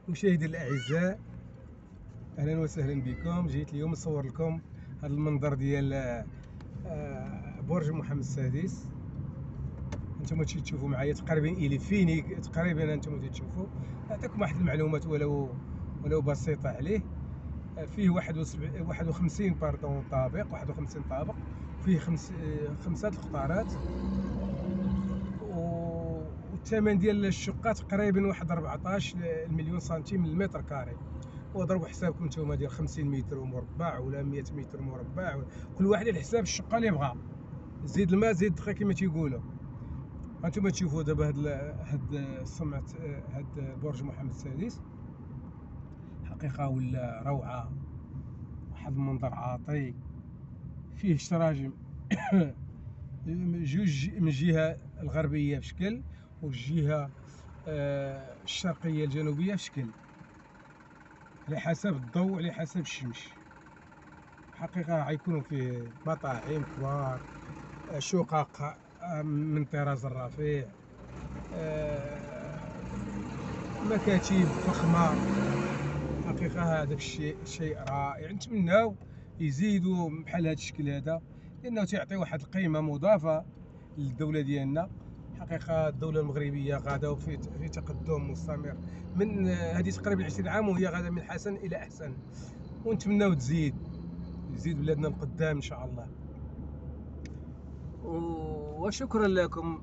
مشاهدي الاعزاء، اهلا وسهلا بكم. جيت اليوم نصور لكم هذا المنظر ديال برج محمد السادس. انتم تشوفوا معايا تقريبا الى فيني تقريبا انتم تشوفوا. نعطيكم واحد المعلومات ولو بسيطه عليه. فيه 51 طابق، 51 طابق. فيه خمسة القطارات، والثمن ديال الشقه تقريبا واحد 14 مليون سنتيم للمتر كاري. وضربوا حسابكم نتوما ديال 50 متر مربع ولا 100 متر مربع، كل واحد على حساب الشقه اللي بغا. زيد الماء زيد الدقيق كما تيقولوا. هانتوما تشوفوا دابا هاد سمعة هاد برج محمد السادس حقيقه ولا روعه. واحد المنظر عاطري، فيه شراجم جوج من الجهه الغربيه بشكل، والجهه الشرقيه الجنوبيه بشكل، على حسب الضوء وعلى حسب الشمس. حقيقة غيكونوا فيه مطاعم كبار، شقق من طراز الرفيع، مكاتب فخمة. حقيقة هذاك الشيء شيء رائع. نتمناو يزيدوا بحال هذا الشكل هذا، لأنه تيعطي واحد القيمة مضافة للدولة ديالنا. حقيقة الدولة المغربية غادا في تقدم مستمر من هذه تقريبا 20 عام، وهي غادا من حسن إلى أحسن، ونتمناو تزيد بلادنا القدام ان شاء الله. وشكرا لكم،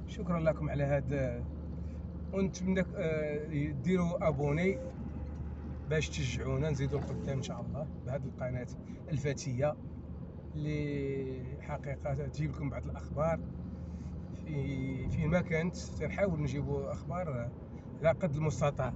شكرا لكم على هذا. ونتمنى ديروا ابوني باش تشجعونا نزيدوا القدام ان شاء الله بهذه القناه الفتيه اللي حقيقه تجيب لكم بعض الاخبار في ما كانت. تنحاول نجيبوا اخبار على قد المستطاع.